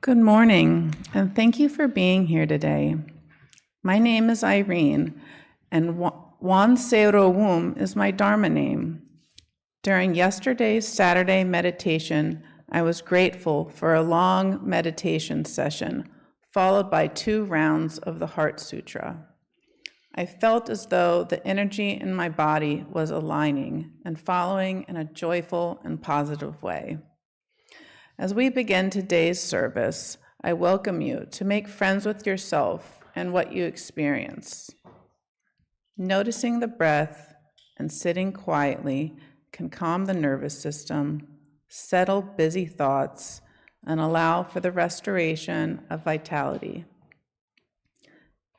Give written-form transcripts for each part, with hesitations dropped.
Good morning, and thank you for being here today. My name is Irene, and Won Wum is my Dharma name. During yesterday's Saturday meditation, I was grateful for a long meditation session, followed by 2 rounds of the Heart Sutra. I felt as though the energy in my body was aligning and following in a joyful and positive way. As we begin today's service, I welcome you to make friends with yourself and what you experience. Noticing the breath and sitting quietly can calm the nervous system, settle busy thoughts, and allow for the restoration of vitality.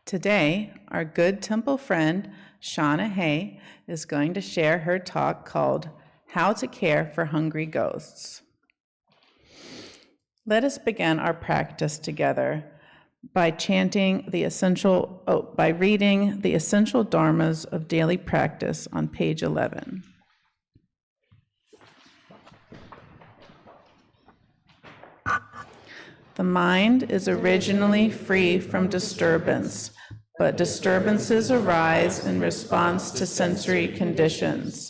Today, our good temple friend, Shauna Hay, is going to share her talk called How to Care for Hungry Ghosts. Let us begin our practice together by reading the essential dharmas of daily practice on page 11. The mind is originally free from disturbance, but disturbances arise in response to sensory conditions.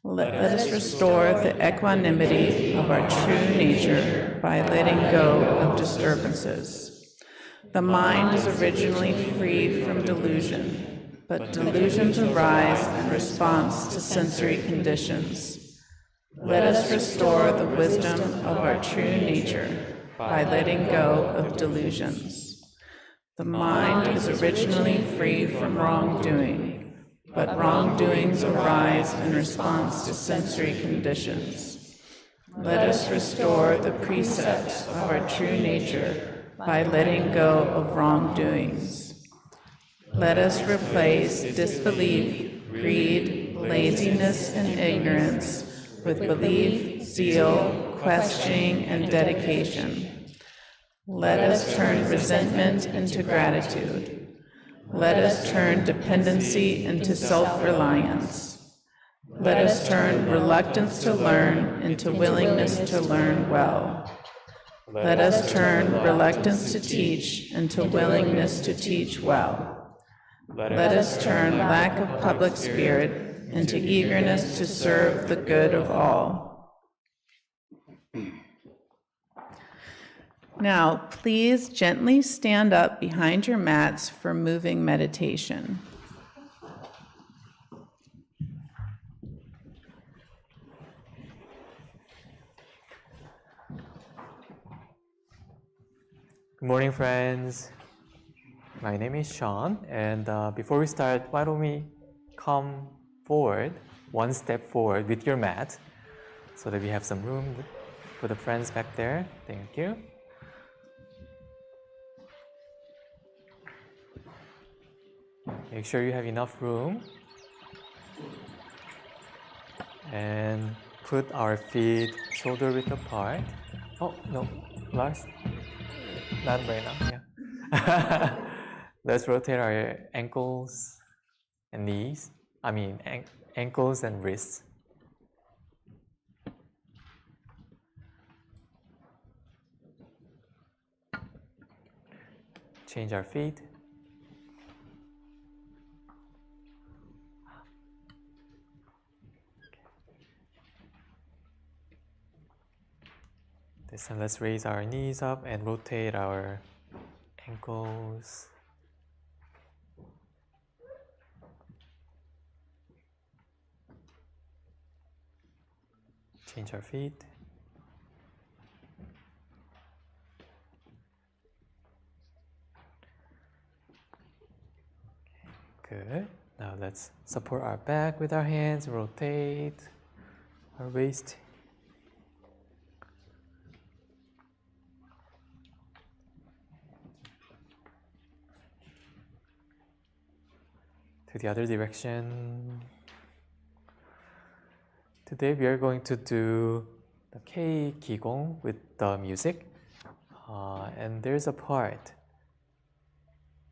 Let us restore the equanimity of our true nature by letting go of disturbances. The mind is originally free from delusion, but delusions arise in response to sensory conditions. Let us restore the wisdom of our true nature by letting go of delusions. The mind is originally free from wrongdoing, but wrongdoings arise in response to sensory conditions. Let us restore the precepts of our true nature by letting go of wrongdoings. Let us replace disbelief, greed, laziness, and ignorance with belief, zeal, questioning, and dedication. Let us turn resentment into gratitude. Let us turn dependency into self-reliance. Let us turn reluctance to learn into willingness to learn well. Let us turn reluctance to teach into willingness to teach well. Let us turn lack of public spirit into eagerness to serve the good of all. Now, please gently stand up behind your mats for moving meditation. Good morning, friends. My name is Sean, and before we start, why don't we come forward, one step forward with your mat, so that we have some room for the friends back there. Thank you. Make sure you have enough room. And put our feet shoulder width apart. Oh, no, last. Not right now, yeah. Let's rotate our ankles and knees. Ankles and wrists. Change our feet. This time, let's raise our knees up and rotate our ankles. Change our feet. Good. Now let's support our back with our hands, rotate our waist. To the other direction. Today we are going to do the Qi Gong with the music. And there's a part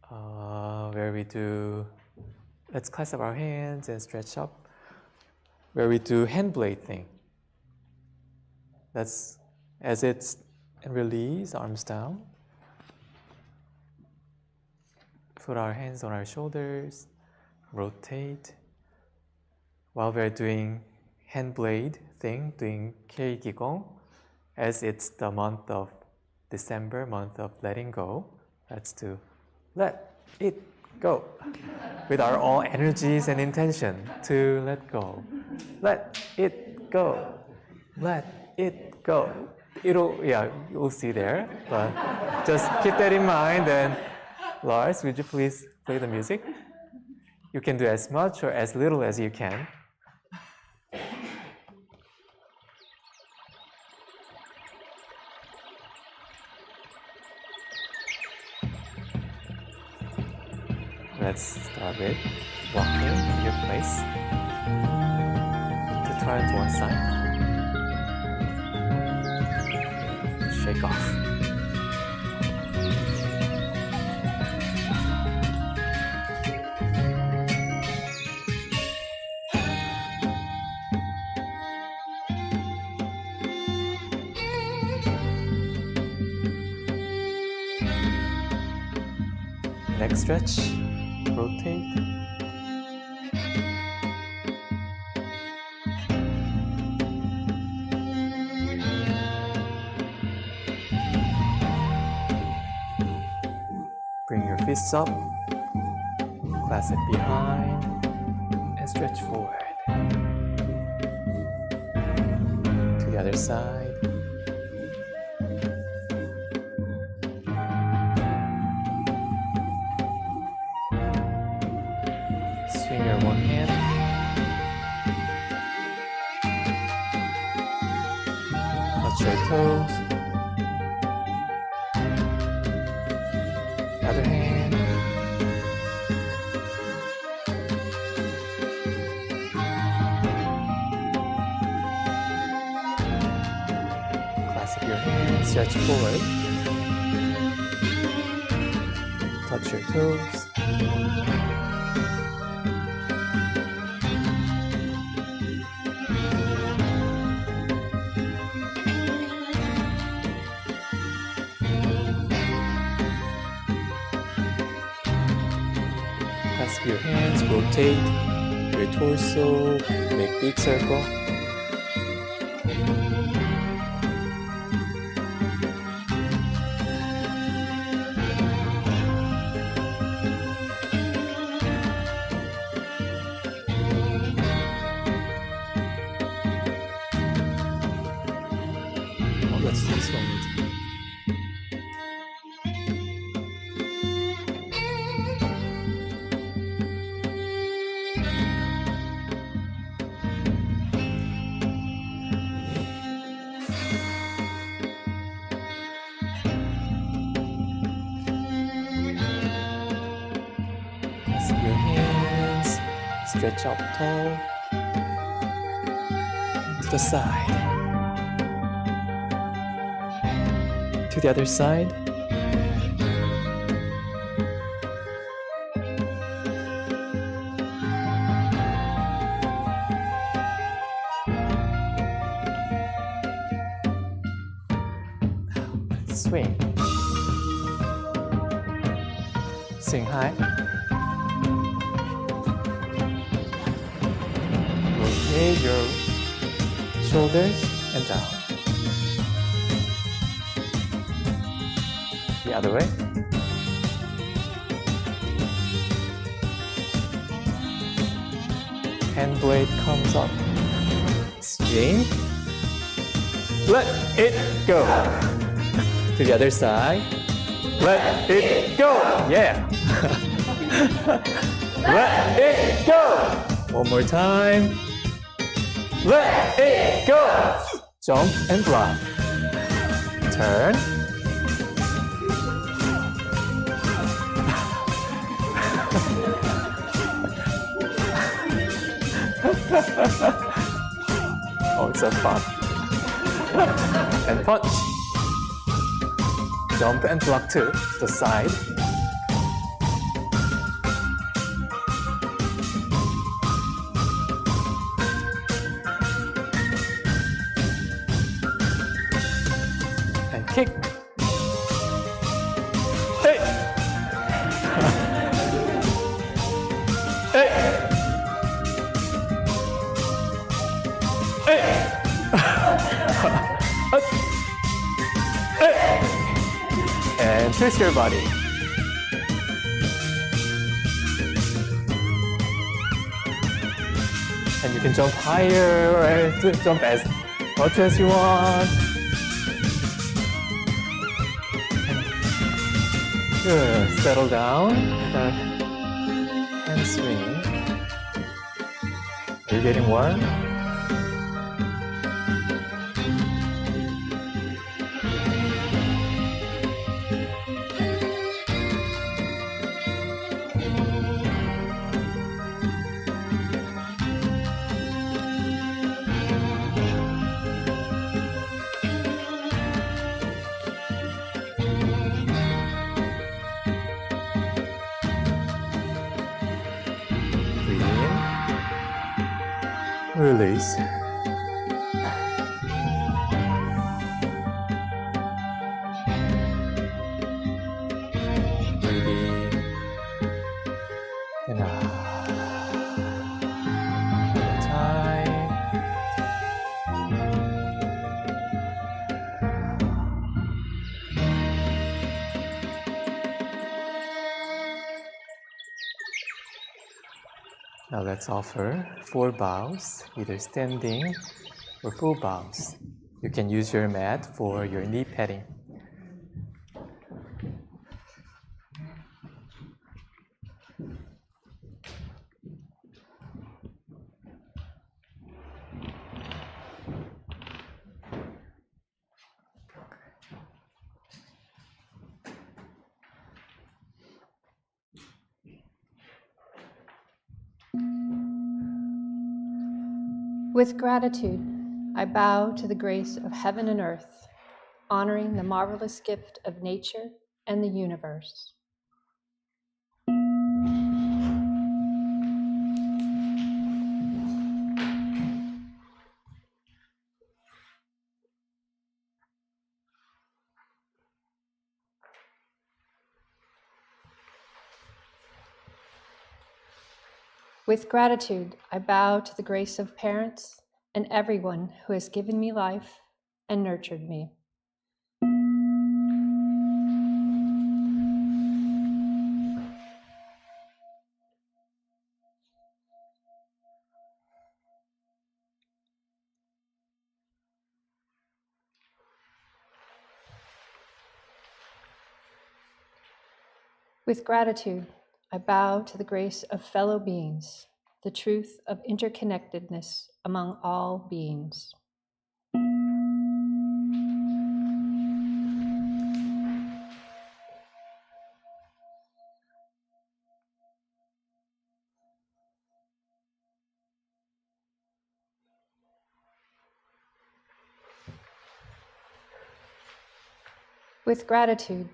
where we do, let's clasp our hands and stretch up, where we do hand blade thing. That's as it's And release, arms down. Put our hands on our shoulders, rotate. While we're doing hand blade thing, doing Qi Gong, as it's the month of December, month of letting go, let's do let it go with our all energies and intention to let go. Let it go. Let it go. You'll see there, but just keep that in mind. And Lars, would you please play the music? You can do as much or as little as you can. Let's start with walking in your place to turn to one side. Shake off. Next stretch, rotate. Bring your fists up, clasp it behind, and stretch forward. To the other side. Swing your one hand. Touch your toes. Other hand. Clasp your hands, stretch forward. Touch your toes. Clasp your hands, rotate your torso, make big circle. Let's do this one. Clasp your hands, stretch up tall, to the side. To the other side. Swing. Swing high. Rotate your shoulders and down. The other way. Hand blade comes up. Swing. Let it go. To the other side. Let it go. Yeah. Let it go. One more time. Let it go. Jump and drop. Turn. Oh, it's so fun. And punch. Jump and block to the side. And kick. twist your body. And you can jump higher or jump as much as you want. Good. Settle down with that hand swing. Are you getting warm? Breathe in. Release. Breathe in. And out. Time. Now let's offer 4 bows, either standing or full bows. You can use your mat for your knee padding. With gratitude, I bow to the grace of heaven and earth, honoring the marvelous gift of nature and the universe. With gratitude, I bow to the grace of parents and everyone who has given me life and nurtured me. With gratitude, I bow to the grace of fellow beings, the truth of interconnectedness among all beings. With gratitude,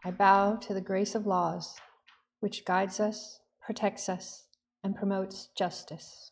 I bow to the grace of laws, which guides us, protects us, and promotes justice.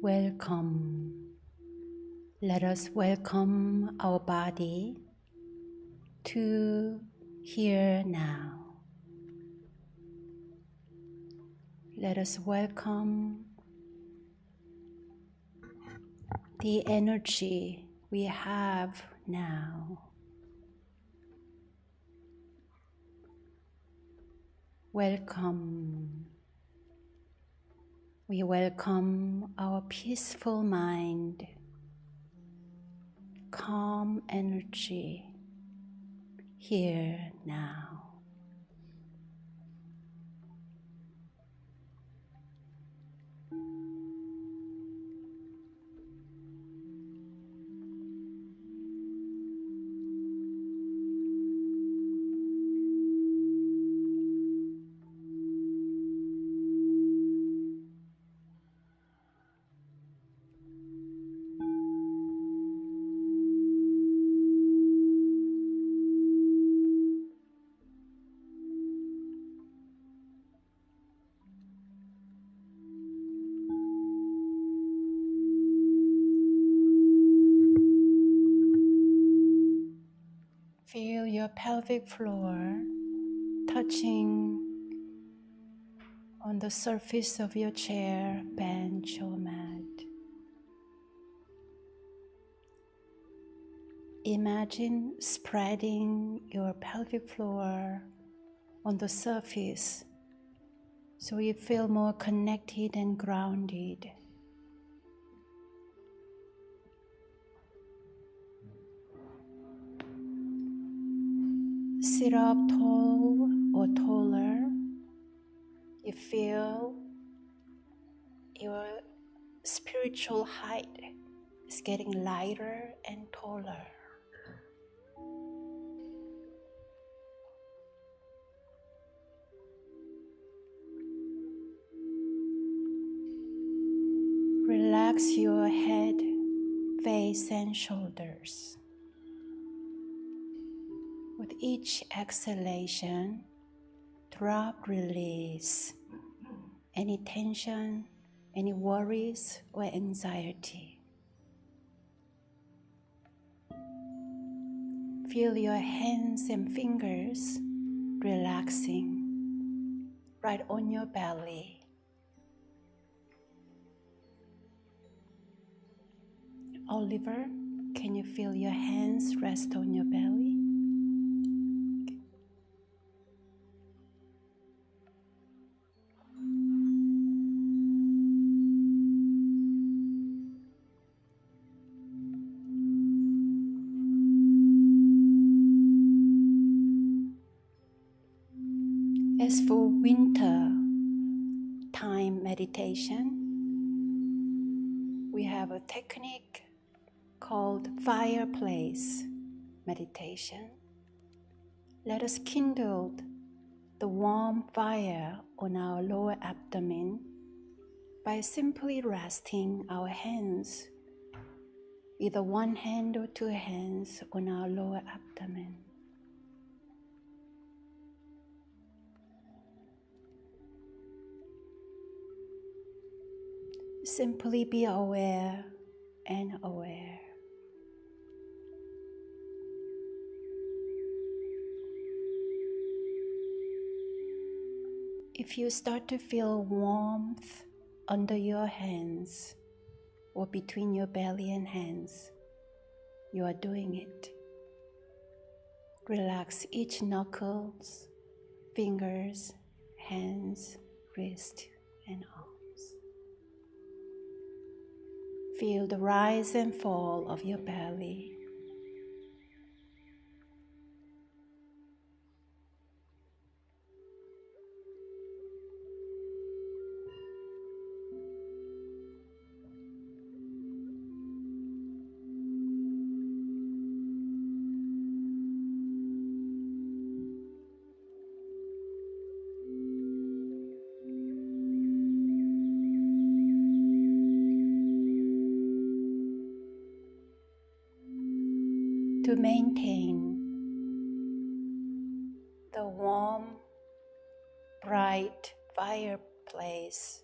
Welcome. Let us welcome our body to here now. Let us welcome the energy we have now. Welcome. We welcome our peaceful mind, calm energy here now. Feel your pelvic floor touching on the surface of your chair, bench, or mat. Imagine spreading your pelvic floor on the surface so you feel more connected and grounded. Sit up tall or taller. You feel your spiritual height is getting lighter and taller. Relax your head, face, and shoulders. With each exhalation, drop, release any tension, any worries, or anxiety. Feel your hands and fingers relaxing right on your belly. Oliver, can you feel your hands rest on your belly? As for winter time meditation, we have a technique called fireplace meditation. Let us kindle the warm fire on our lower abdomen by simply resting our hands, either one hand or two hands, on our lower abdomen. Simply be aware and aware. If you start to feel warmth under your hands or between your belly and hands, you are doing it. Relax each knuckles, fingers, hands, wrist, and arms. Feel the rise and fall of your belly. To maintain the warm, bright fireplace,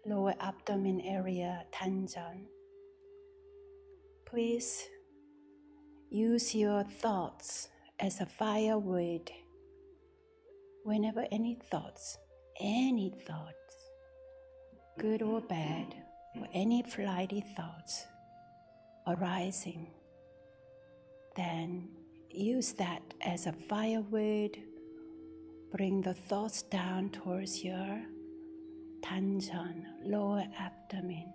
lower abdomen area, Tanjan. Please use your thoughts as a firewood. Whenever any thoughts, good or bad, or any flighty thoughts arising, then use that as a firewood. Bring the thoughts down towards your Tanjan, lower abdomen.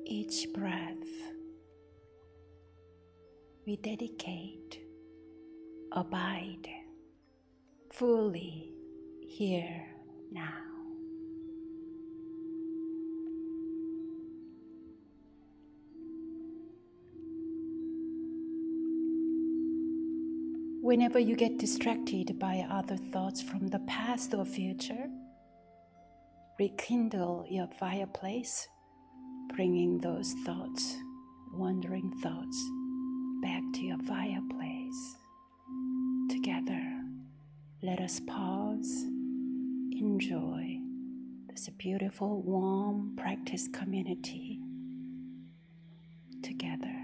Each breath, we dedicate, abide fully here now. Whenever you get distracted by other thoughts from the past or future, rekindle your fireplace, bringing those thoughts, wandering thoughts, back to your fireplace. Together, let us pause, enjoy this beautiful, warm practice community together.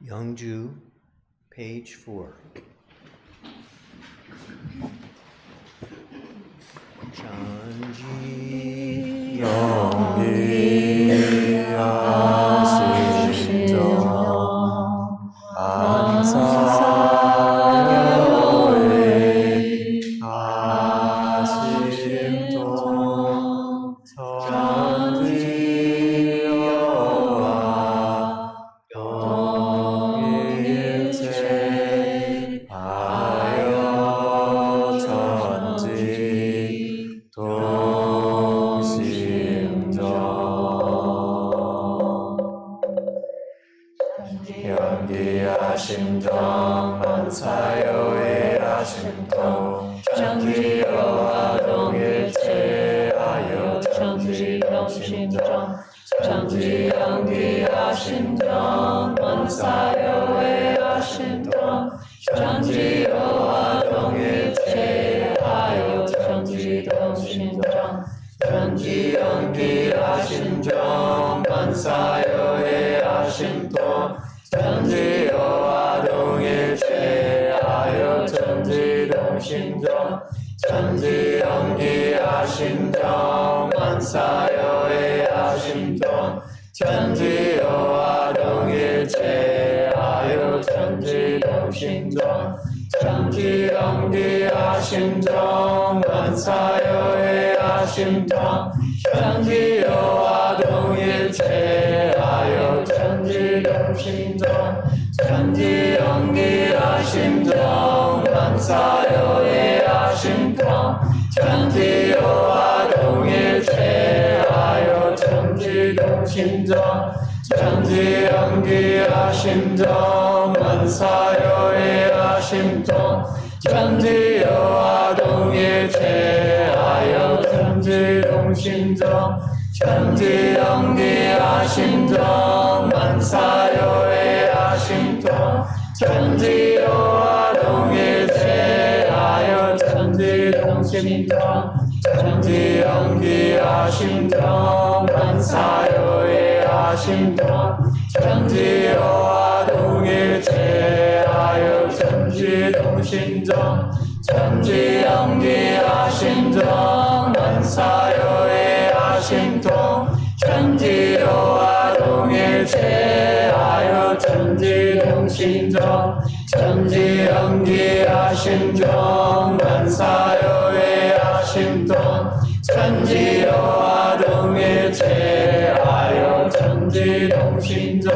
Youngju, page 4. Chanji 심정 만사여의 아심통 정지여와 동일체하여 정지동심정 정지연기 아심정 만사여의 아심통 정지여와 동일체하여 정지동심정 정지연기 아심정 만사여의 아심통 천지여와 동일체하여 천지동심정 천지연기 아심정 만사여의 아심통 천지여와 동일체하여 천지동심정 천지연기 아심정 만사여의 아심통 천지여와 동일체하여 천지동심정 천지연기 아심정 만사여의 아심통 천지여와 동일체하여 천지동심정 천지연기 아심정 만사여의 아심통 천지여와 동일체하여 천지동심정 천지연기 아심정 만사여의 아심통 천지여와 동일체하여 천지동심정 천지연기 아심정 만사여의 아심통 천지여와 동일체하여 천지동심정 천지연기 아심정 만사여의 아심통 천지여와 동일체하여 천지동심정 천지연기 아심정 만사여의 아심통 천지여와 동일체하여 천지동심정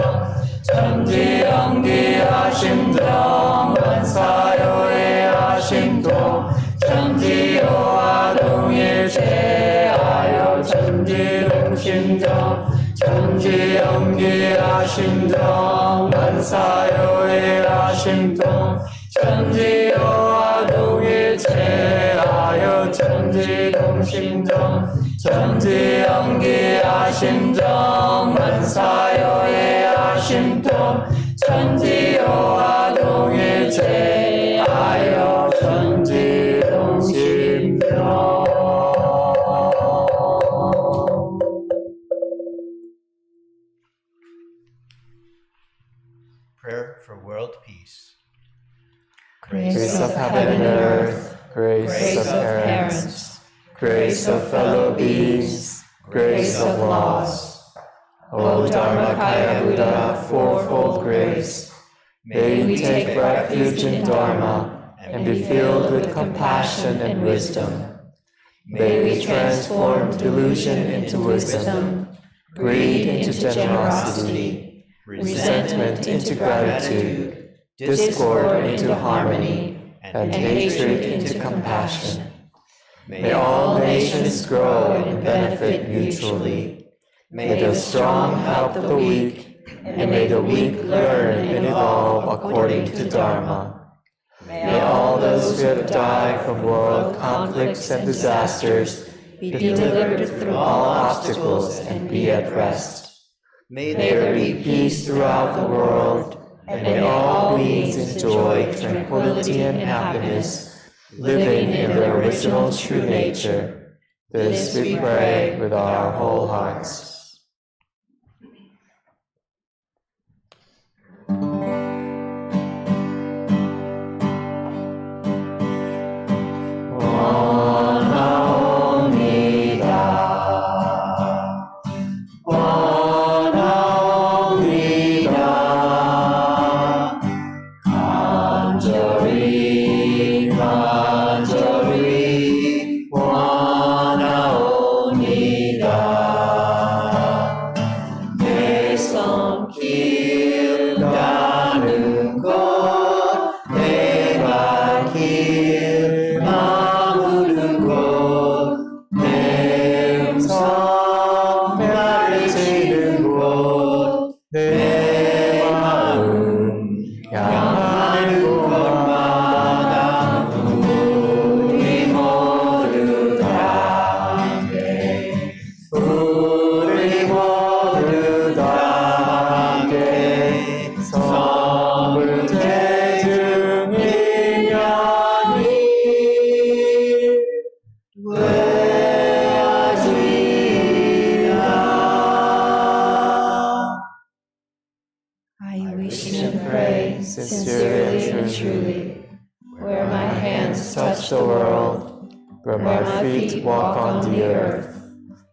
천지연기 아심정 만사여의 아심통 천지여와 동일체하여 천지동심정 천지연기 아심정 만사여의 아심통 천지여와 동일체하여 천지동심정 천지연기 아심정 만사여의 아심통 천지여와 동일체하여 천지동심정. Prayer for world peace. Grace of heaven and earth, grace of parents, grace of fellow beings, grace of laws. O Dharmakaya Buddha, fourfold grace, may we take refuge in Dharma and be filled with compassion and wisdom. May we transform delusion into wisdom, greed into generosity, resentment into gratitude, discord into harmony, and hatred into compassion. May all nations grow and benefit mutually. May the strong help the weak, and may the weak learn and evolve according to Dharma. May all those who have died from world conflicts and disasters be delivered through all obstacles and be at rest. May there be peace throughout the world, and may all beings enjoy tranquility and happiness, living in their original true nature. This we pray with our whole hearts. my feet walk on the earth,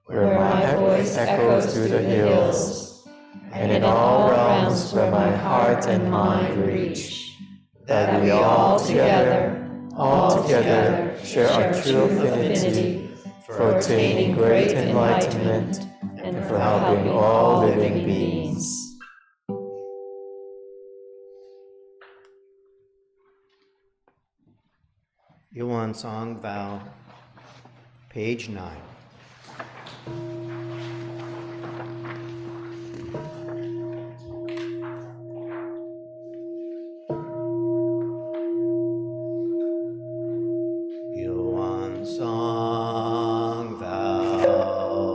where my voice echoes through the hills, and in all realms where my heart and mind reach, that we all together share our true affinity for attaining great enlightenment and for helping all living beings. Yuan Song Vow, page 9. Yuan Song Vow.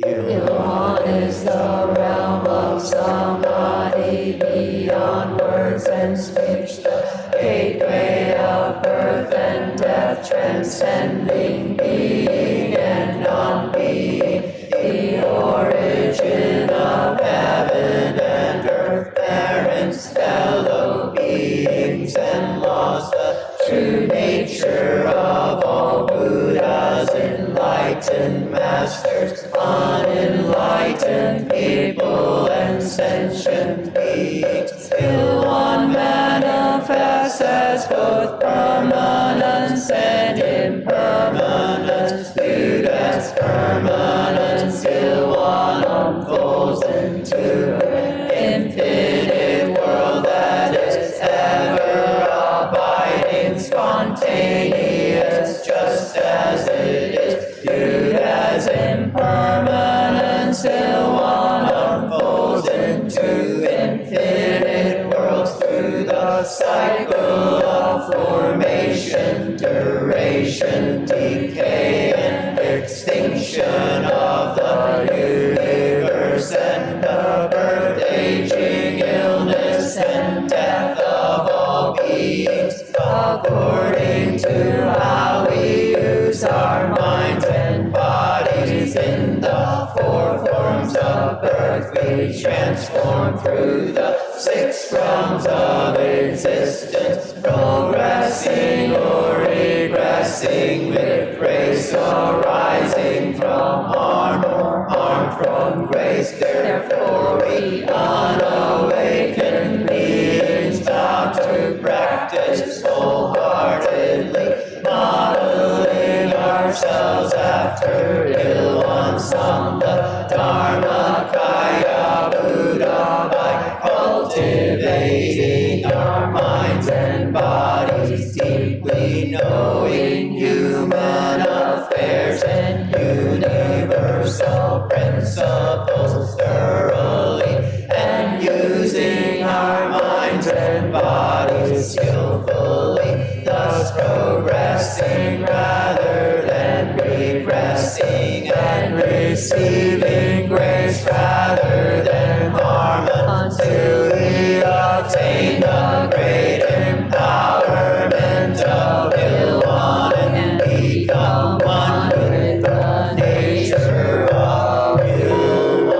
Yuan is the realm of samadhi beyond words and speech, the gateway of birth and death, transcending being and non-being, the origin of heaven and earth, parents, fellow beings and laws, the true nature of all Buddhas, enlightened masters, unenlightened people, and sentient beings. Till one manifests as both permanence and impermanence, viewed as permanence, till one unfolds into an infinite world that is ever abiding, spontaneous, just as it is, viewed as impermanence, till one unfolds into infinite worlds through the cycle of formation, duration, decay, and extinction of the universe, and the birth, aging, illness, and death of all beings, according to how we use our minds and bodies. In the four forms of birth we transform through the 6 realms of existence, progressing or regressing, with grace arising from harm or harm from grace. Therefore we unawakened beings vow to practice wholeheartedly, modeling ourselves after Ilwan Song, the Dharmakaya Buddha, by cultivating our minds and bodies deeply, knowing human affairs and universal principles thoroughly, and using our minds and bodies skillfully, thus progressing rather than regressing, and receiving grace rather than harm, until we obtain the great empowerment of Ilwan and become one with the nature of Ilwan.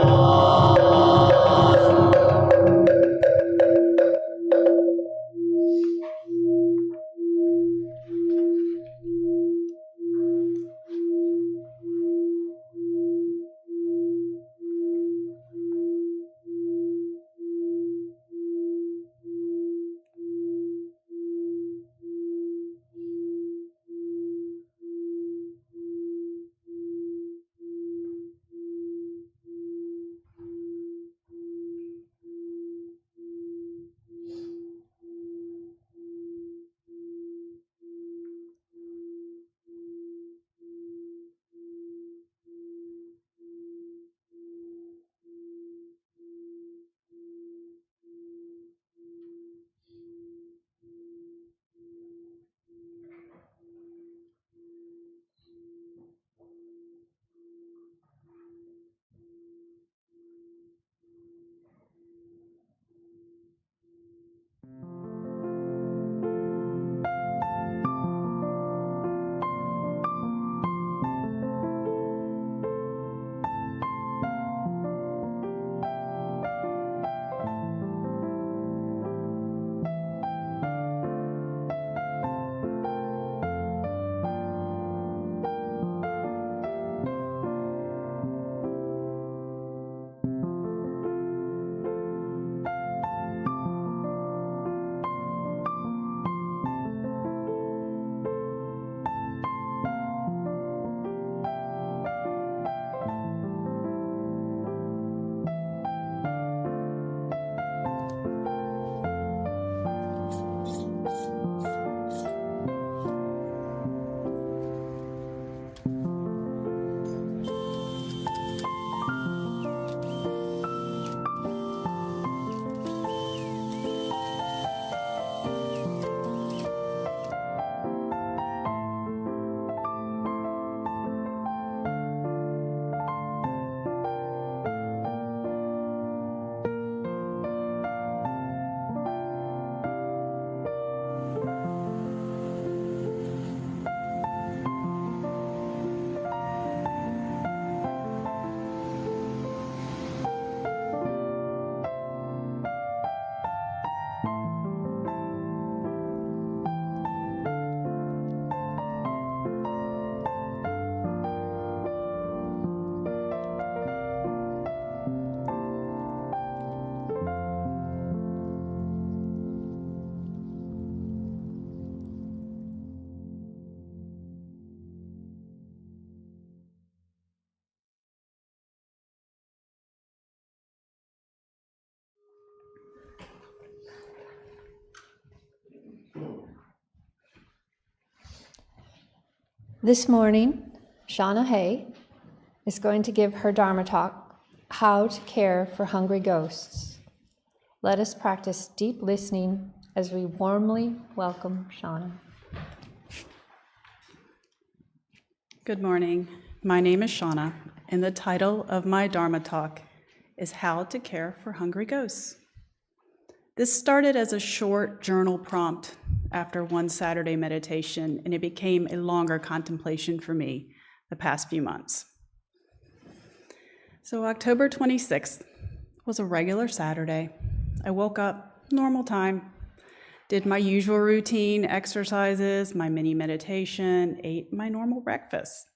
This morning, Shauna Hay is going to give her Dharma Talk, How to Care for Hungry Ghosts. Let us practice deep listening as we warmly welcome Shauna. Good morning. My name is Shauna, and the title of my Dharma Talk is How to Care for Hungry Ghosts. This started as a short journal prompt after one Saturday meditation, and it became a longer contemplation for me the past few months. So October 26th was a regular Saturday. I woke up, normal time, did my usual routine exercises, my mini meditation, ate my normal breakfast.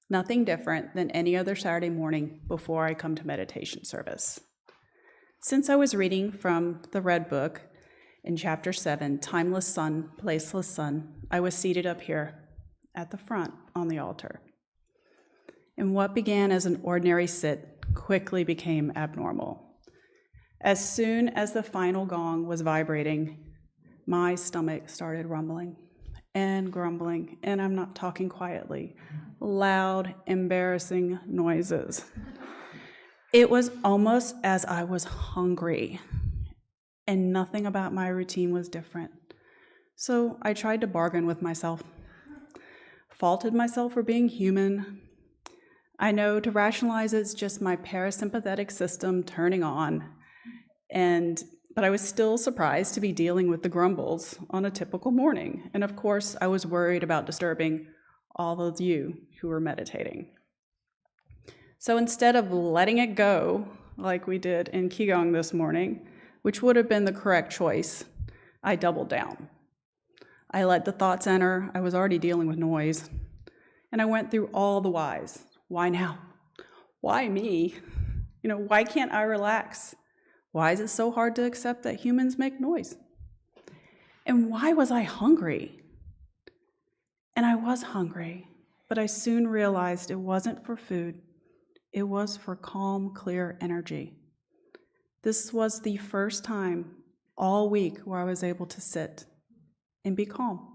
Nothing different than any other Saturday morning before I come to meditation service. Since I was reading from the Red Book in Chapter 7, Timeless Sun, Placeless Sun, I was seated up here at the front on the altar. And what began as an ordinary sit quickly became abnormal. As soon as the final gong was vibrating, my stomach started rumbling and grumbling, and I'm not talking quietly, loud, embarrassing noises. It was almost as I was hungry, and nothing about my routine was different. So I tried to bargain with myself, faulted myself for being human. I know to rationalize it's just my parasympathetic system turning on, but I was still surprised to be dealing with the grumbles on a typical morning. And of course, I was worried about disturbing all of you who were meditating. So instead of letting it go, like we did in Qi Gong this morning, which would have been the correct choice, I doubled down. I let the thoughts enter. I was already dealing with noise. And I went through all the whys. Why now? Why me? Why can't I relax? Why is it so hard to accept that humans make noise? And why was I hungry? And I was hungry, but I soon realized it wasn't for food. It was for calm, clear energy. This was the first time all week where I was able to sit and be calm.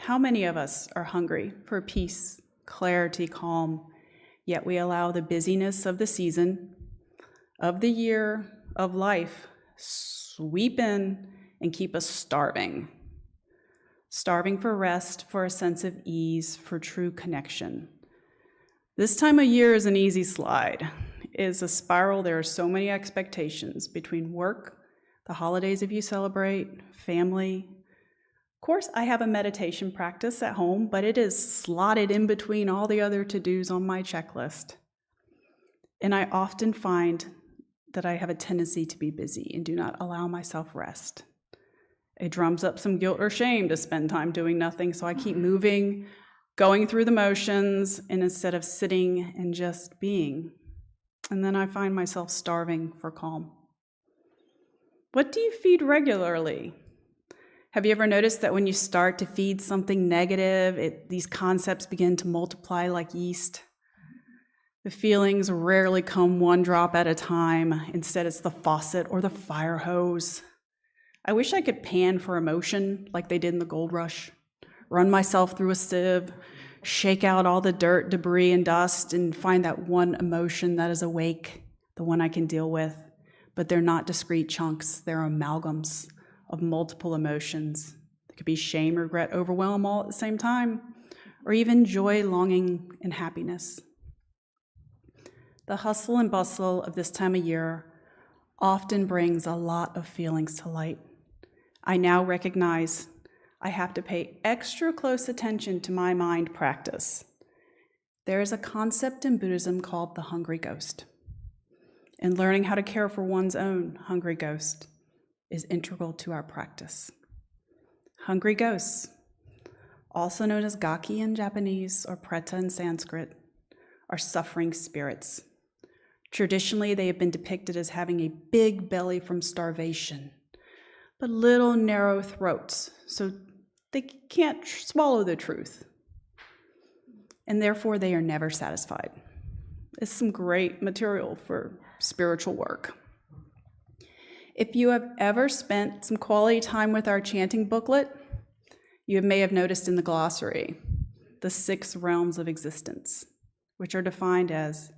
How many of us are hungry for peace, clarity, calm, yet we allow the busyness of the season, of the year, of life sweep in and keep us starving? Starving for rest, for a sense of ease, for true connection. This time of year is an easy slide. It is a spiral. There are so many expectations between work, the holidays if you celebrate, family. Of course, I have a meditation practice at home, but it is slotted in between all the other to-dos on my checklist. And I often find that I have a tendency to be busy and do not allow myself rest. It drums up some guilt or shame to spend time doing nothing, so I keep moving, going through the motions, and instead of sitting and just being. And then I find myself starving for calm. What do you feed regularly? Have you ever noticed that when you start to feed something negative, these concepts begin to multiply like yeast? The feelings rarely come one drop at a time. Instead, it's the faucet or the fire hose. I wish I could pan for emotion like they did in the gold rush. Run myself through a sieve, shake out all the dirt, debris, and dust, and find that one emotion that is awake, the one I can deal with. But they're not discrete chunks, they're amalgams of multiple emotions. It could be shame, regret, overwhelm all at the same time, or even joy, longing, and happiness. The hustle and bustle of this time of year often brings a lot of feelings to light. I now recognize I have to pay extra close attention to my mind practice. There is a concept in Buddhism called the hungry ghost. And learning how to care for one's own hungry ghost is integral to our practice. Hungry ghosts, also known as gaki in Japanese or preta in Sanskrit, are suffering spirits. Traditionally, they have been depicted as having a big belly from starvation, but little narrow throats, so they can't swallow the truth, and therefore they are never satisfied. It's some great material for spiritual work. If you have ever spent some quality time with our chanting booklet, you may have noticed in the glossary the 6 realms of existence, which are defined as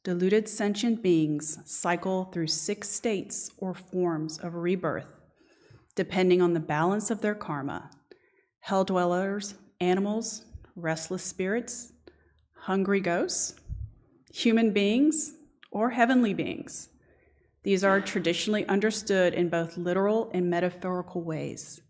deluded sentient beings cycle through 6 states or forms of rebirth, depending on the balance of their karma: hell dwellers, animals, restless spirits, hungry ghosts, human beings, or heavenly beings. These are traditionally understood in both literal and metaphorical ways.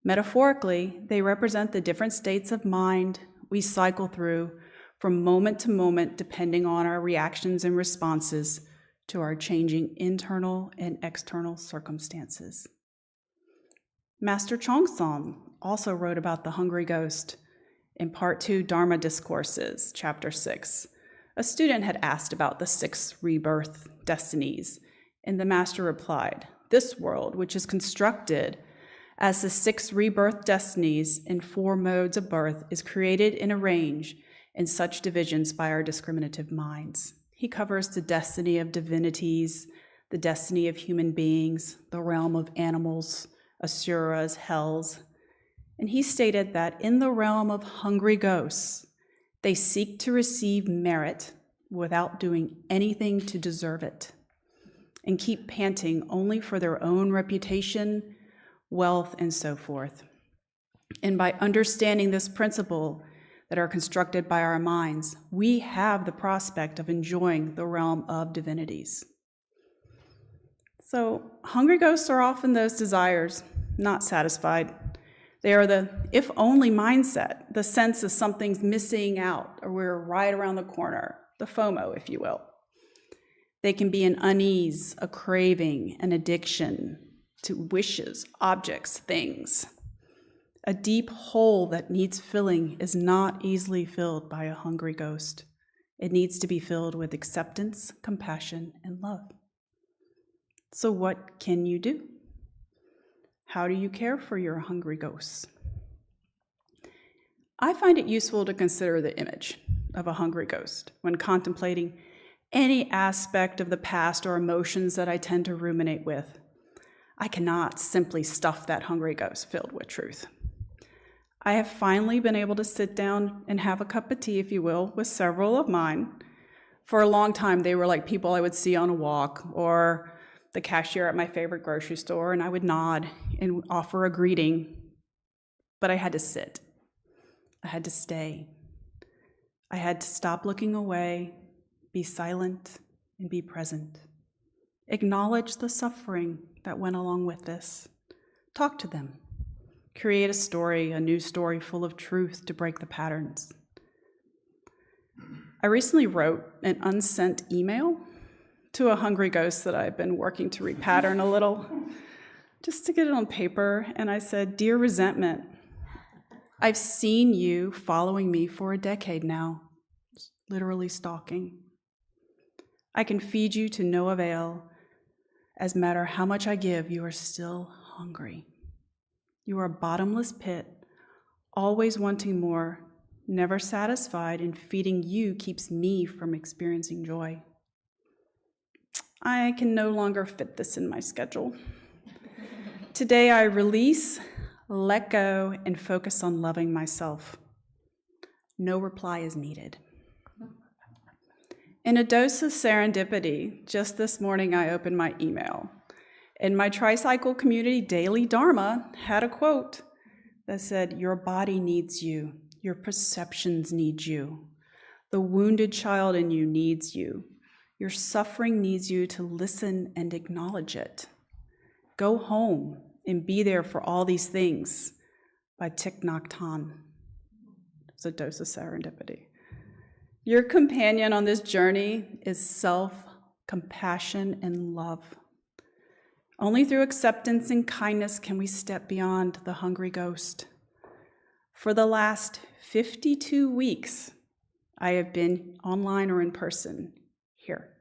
Metaphorically, they represent the different states of mind we cycle through from moment to moment, depending on our reactions and responses to our changing internal and external circumstances. Master Chongson also wrote about the hungry ghost in Part 2 Dharma Discourses, Chapter 6. A student had asked about the 6 rebirth destinies, and the master replied, "This world, which is constructed as the 6 rebirth destinies in 4 modes of birth, is created and arranged in such divisions by our discriminative minds." He covers the destiny of divinities, the destiny of human beings, the realm of animals, asuras, hells. And he stated that in the realm of hungry ghosts, they seek to receive merit without doing anything to deserve it, and keep panting only for their own reputation, wealth, and so forth. And by understanding this principle that are constructed by our minds, we have the prospect of enjoying the realm of divinities. So, hungry ghosts are often those desires not satisfied. They are the if only mindset, the sense of something's missing out or we're right around the corner, the FOMO, if you will. They can be an unease, a craving, an addiction to wishes, objects, things. A deep hole that needs filling is not easily filled by a hungry ghost. It needs to be filled with acceptance, compassion, and love. So what can you do? How do you care for your hungry ghosts? I find it useful to consider the image of a hungry ghost when contemplating any aspect of the past or emotions that I tend to ruminate with. I cannot simply stuff that hungry ghost filled with truth. I have finally been able to sit down and have a cup of tea, if you will, with several of mine. For a long time, they were like people I would see on a walk or the cashier at my favorite grocery store, and I would nod and offer a greeting, but I had to sit. I had to stay. I had to stop looking away, be silent, and be present. Acknowledge the suffering that went along with this. Talk to them. Create a story, a new story full of truth to break the patterns. I recently wrote an unsent email to a hungry ghost that I've been working to repattern a little, just to get it on paper, and I said, "Dear resentment, I've seen you following me for a decade now, literally stalking. I can feed you to no avail. As matter how much I give, you are still hungry. You are a bottomless pit, always wanting more, never satisfied, and feeding you keeps me from experiencing joy. I can no longer fit this in my schedule. Today I release, let go, and focus on loving myself. No reply is needed." In a dose of serendipity, just this morning I opened my email, and my tricycle community daily Dharma had a quote that said, "Your body needs you, your perceptions need you, the wounded child in you needs you, your suffering needs you to listen and acknowledge it. Go home and be there for all these things," by Thich Nhat Hanh. It's a dose of serendipity. Your companion on this journey is self, compassion, and love. Only through acceptance and kindness can we step beyond the hungry ghost. For the last 52 weeks, I have been online or in person here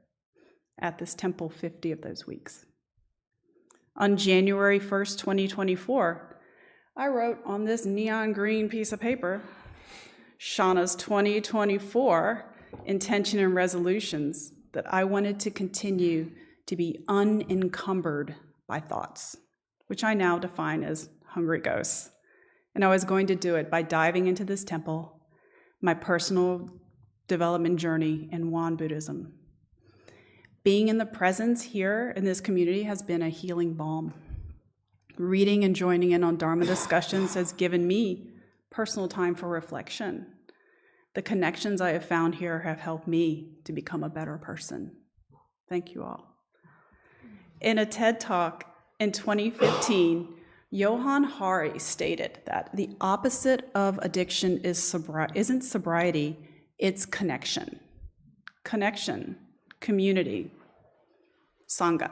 at this temple 50 of those weeks. On January 1st, 2024, I wrote on this neon green piece of paper, Shauna's 2024 intention and resolutions, that I wanted to continue to be unencumbered by thoughts, which I now define as hungry ghosts. And I was going to do it by diving into this temple, my personal development journey in Won Buddhism. Being in the presence here in this community has been a healing balm. Reading and joining in on Dharma discussions has given me personal time for reflection. The connections I have found here have helped me to become a better person. Thank you all. In a TED Talk in 2015, Johann Hari stated that the opposite of addiction isn't sobriety, it's connection. Connection, community, Sangha.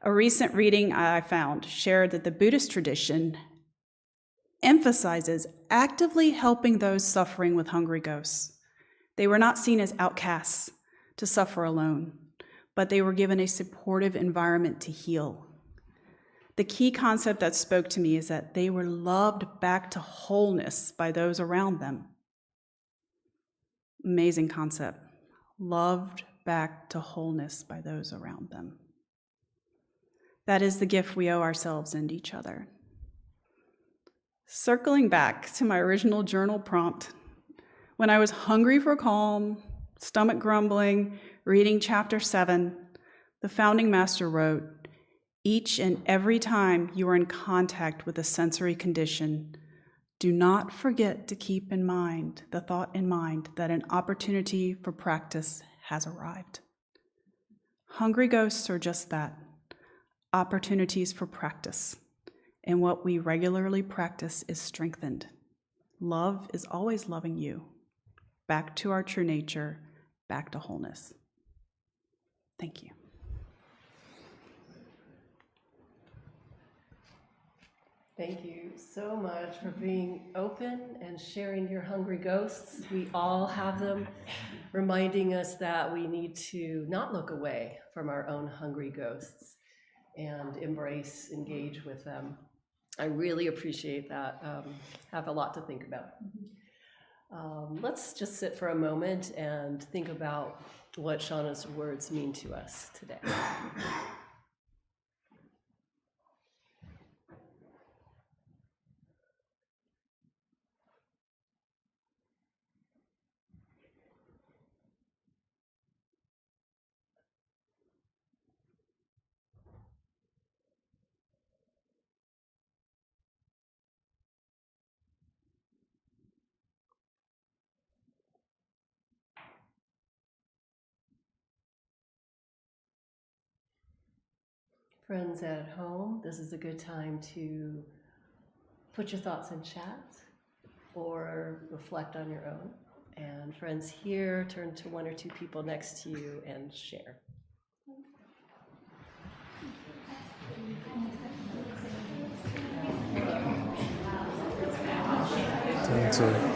A recent reading I found shared that the Buddhist tradition emphasizes actively helping those suffering with hungry ghosts. They were not seen as outcasts to suffer alone, but they were given a supportive environment to heal. The key concept that spoke to me is that they were loved back to wholeness by those around them. Amazing concept. Loved back to wholeness by those around them. That is the gift we owe ourselves and each other. Circling back to my original journal prompt, when I was hungry for calm, stomach grumbling, reading chapter 7, the founding master wrote, "Each and every time you are in contact with a sensory condition, do not forget to keep in mind, the thought in mind, that an opportunity for practice has arrived." Hungry ghosts are just that, opportunities for practice. And what we regularly practice is strengthened. Love is always loving you. Back to our true nature, back to wholeness. Thank you. Thank you so much for being open and sharing your hungry ghosts. We all have them, reminding us that we need to not look away from our own hungry ghosts and embrace, engage with them. I really appreciate that. Have a lot to think about. Let's just sit for a moment and think about what Shauna's words mean to us today. Friends at home, this is a good time to put your thoughts in chat or reflect on your own. And friends here, turn to one or two people next to you and share. Turn to,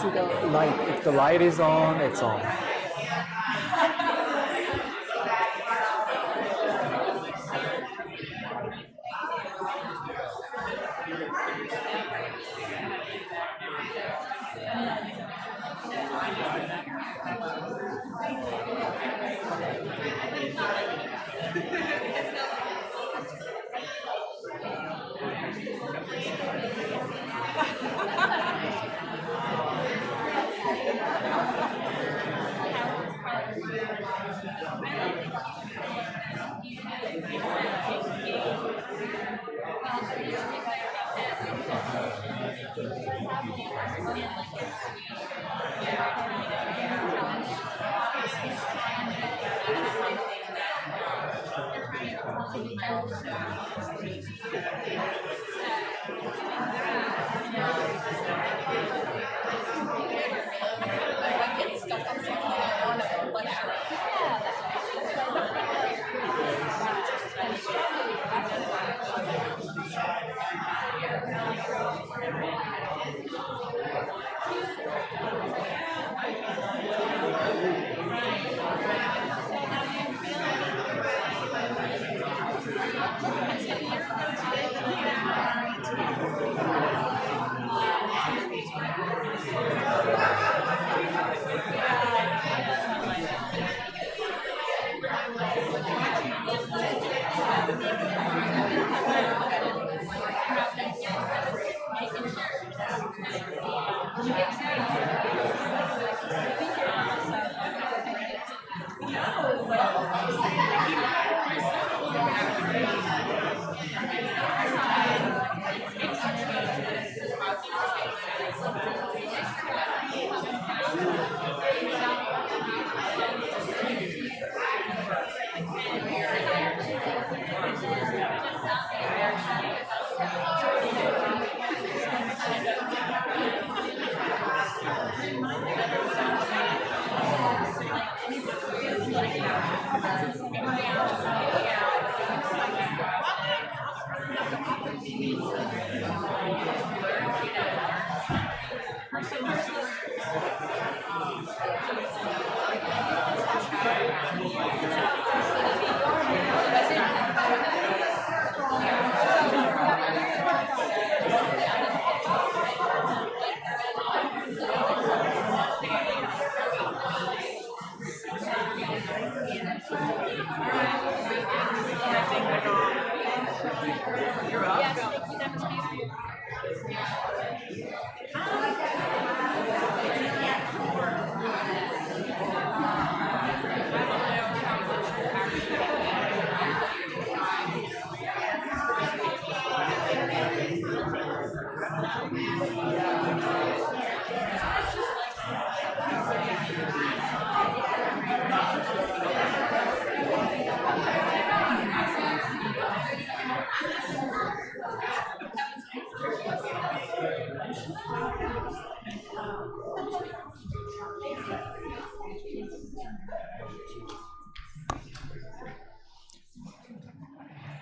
see the light. If the light is on, it's on.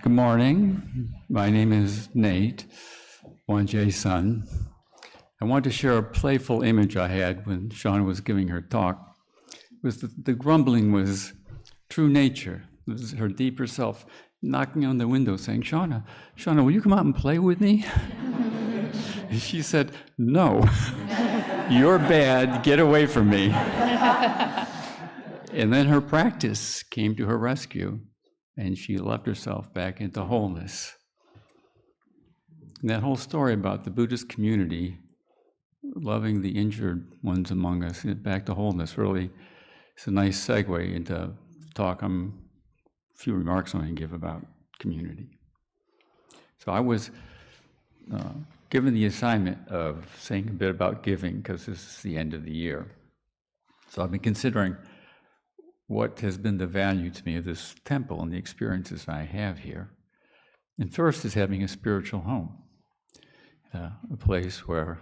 Good morning. My name is Nate, Won J's son. I want to share a playful image I had when Shauna was giving her talk. It was the grumbling was true nature. It was her deeper self knocking on the window saying, Shauna, will you come out and play with me? And she said, no, you're bad, get away from me. And then her practice came to her rescue, and she left herself back into wholeness. And that whole story about the Buddhist community loving the injured ones among us, back to wholeness, really is a nice segue into talk. A few remarks I'm going to give about community. So I was given the assignment of saying a bit about giving because this is the end of the year. So I've been considering what has been the value to me of this temple and the experiences I have here. And first is having a spiritual home, a place where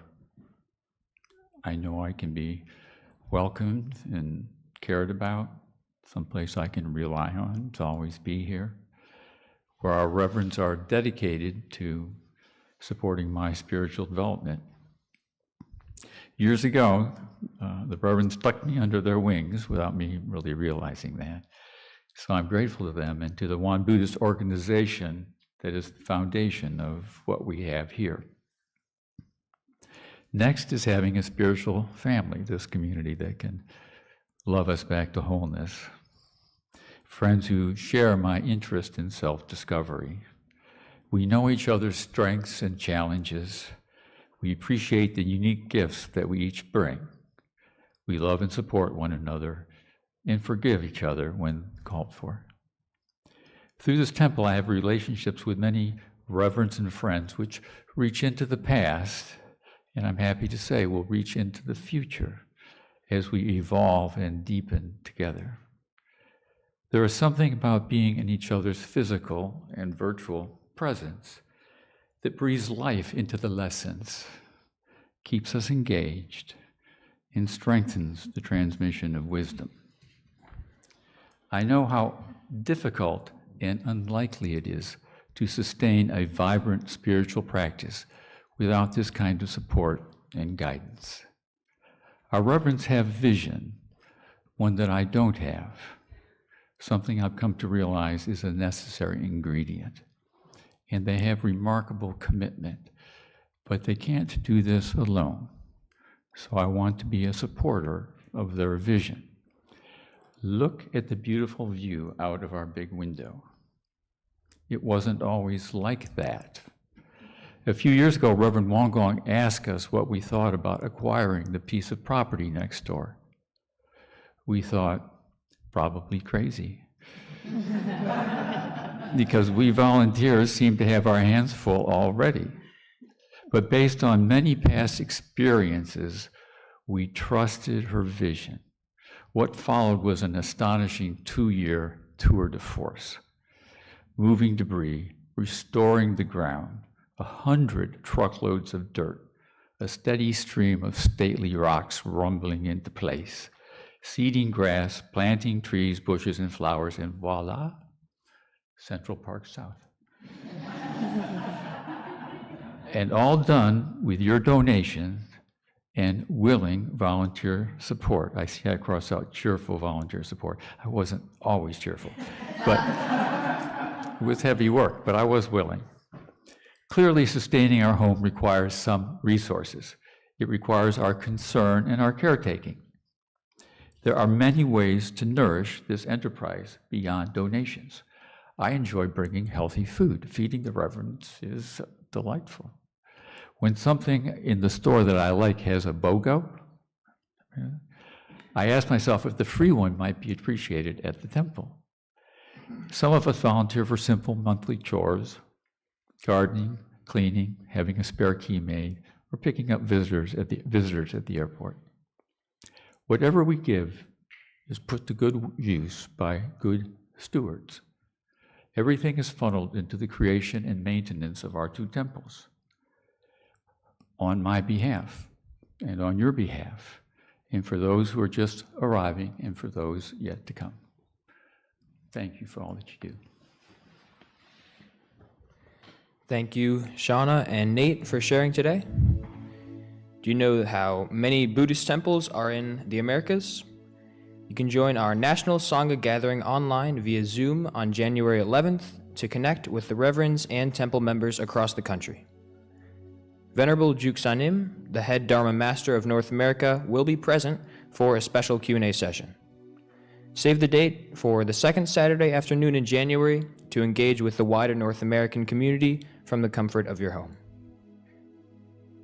I know I can be welcomed and cared about, someplace I can rely on to always be here, where our reverends are dedicated to supporting my spiritual development. Years ago, the reverends tucked me under their wings without me really realizing that. So I'm grateful to them and to the Won Buddhist organization that is the foundation of what we have here. Next is having a spiritual family, this community that can love us back to wholeness. Friends who share my interest in self-discovery. We know each other's strengths and challenges. We appreciate the unique gifts that we each bring. We love and support one another and forgive each other when called for. Through this temple, I have relationships with many reverends and friends which reach into the past, And I'm happy to say we'll reach into the future as we evolve and deepen together. There is something about being in each other's physical and virtual presence that breathes life into the lessons, keeps us engaged, and strengthens the transmission of wisdom. I know how difficult and unlikely it is to sustain a vibrant spiritual practice without this kind of support and guidance. Our reverends have vision, one that I don't have, something I've come to realize is a necessary ingredient. And they have remarkable commitment, but they can't do this alone. So I want to be a supporter of their vision. Look at the beautiful view out of our big window. It wasn't always like that. A few years ago, Reverend Won Buddhist asked us what we thought about acquiring the piece of property next door. We thought, probably crazy. Because we volunteers seem to have our hands full already. But based on many past experiences, we trusted her vision. What followed was an astonishing 2-year tour de force. Moving debris, restoring the ground, 100 truckloads of dirt, a steady stream of stately rocks rumbling into place, seeding grass, planting trees, bushes, and flowers, and voila, Central Park South. And all done with your donation and willing volunteer support. I see I cross out cheerful volunteer support. I wasn't always cheerful, but it was heavy work, but I was willing. Clearly, sustaining our home requires some resources. It requires our concern and our caretaking. There are many ways to nourish this enterprise beyond donations. I enjoy bringing healthy food. Feeding the reverends is delightful. When something in the store that I like has a BOGO, I ask myself if the free one might be appreciated at the temple. Some of us volunteer for simple monthly chores, gardening, cleaning, having a spare key made, or picking up visitors at the airport. Whatever we give is put to good use by good stewards. Everything is funneled into the creation and maintenance of our 2 temples. On my behalf, and on your behalf, and for those who are just arriving, and for those yet to come. Thank you for all that you do. Thank you, Shauna and Nate, for sharing today. Do you know how many Buddhist temples are in the Americas? You can join our National Sangha Gathering online via Zoom on January 11th to connect with the reverends and temple members across the country. Venerable Juksanim, the head Dharma Master of North America, will be present for a special Q&A session. Save the date for the second Saturday afternoon in January to engage with the wider North American community from the comfort of your home.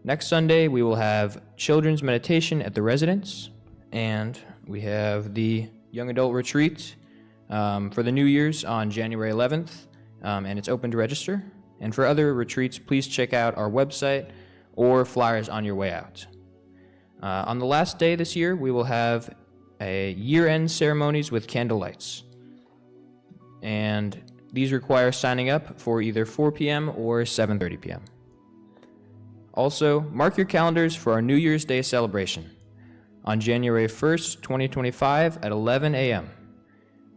Next Sunday, we will have children's meditation at the residence, and we have the young adult retreat for the New Year's on January 11th, and it's open to register. And for other retreats, please check out our website or flyers on your way out. On the last day this year, we will have a year-end ceremonies with candlelights. And these require signing up for either 4 p.m. or 7:30 p.m. Also, mark your calendars for our New Year's Day celebration on January 1st, 2025 at 11 a.m.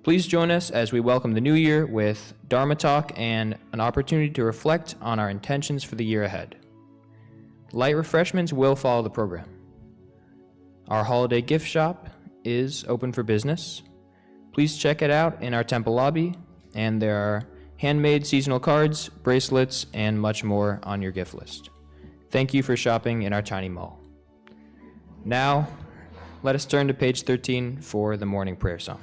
Please join us as we welcome the new year with Dharma Talk and an opportunity to reflect on our intentions for the year ahead. Light refreshments will follow the program. Our holiday gift shop is open for business. Please check it out in our temple lobby, and there are handmade seasonal cards, bracelets, and much more on your gift list. Thank you for shopping in our tiny mall. Now, let us turn to page 13 for the morning prayer song.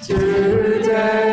Today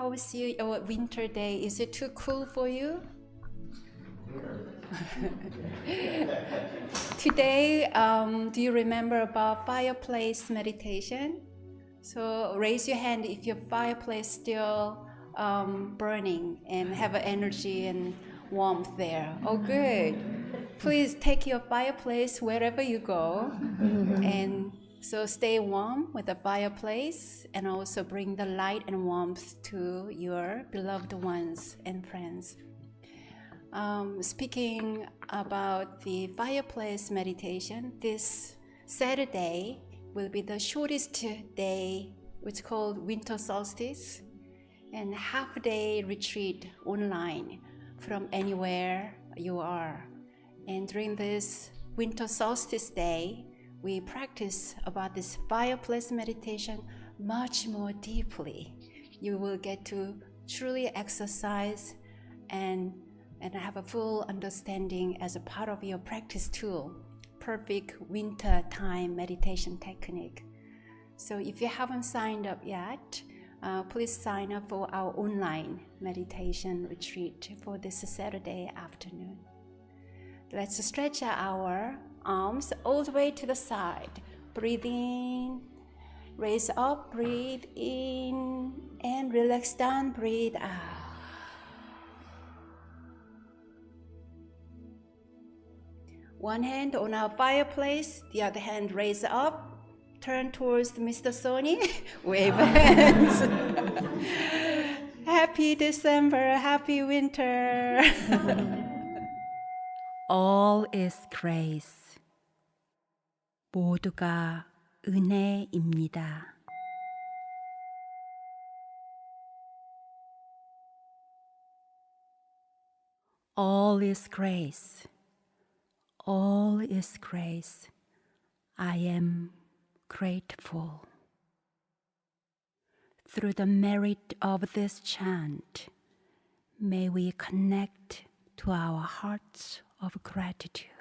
How's your winter day? Is it too cool for you? Today, do you remember about fireplace meditation? So raise your hand if your fireplace still burning and have energy and warmth there. Oh, good. Please take your fireplace wherever you go, and so stay warm with the fireplace, and also bring the light and warmth to your beloved ones and friends. Speaking about the fireplace meditation, this Saturday will be the shortest day, which is called winter solstice, and half-day retreat online from anywhere you are. And during this winter solstice day, we practice about this fireplace meditation much more deeply. You will get to truly exercise and have a full understanding as a part of your practice tool, perfect winter time meditation technique. So if you haven't signed up yet, please sign up for our online meditation retreat for this Saturday afternoon. Let's stretch our arms all the way to the side. Breathe in, raise up, breathe in, and relax down, breathe out. One hand on our fireplace, the other hand raise up, turn towards Mr. Sony, wave hands. Happy December, happy winter. All is grace. 모두가 은혜입니다. All is grace. All is grace. I am grateful. Through the merit of this chant, may we connect to our hearts of gratitude.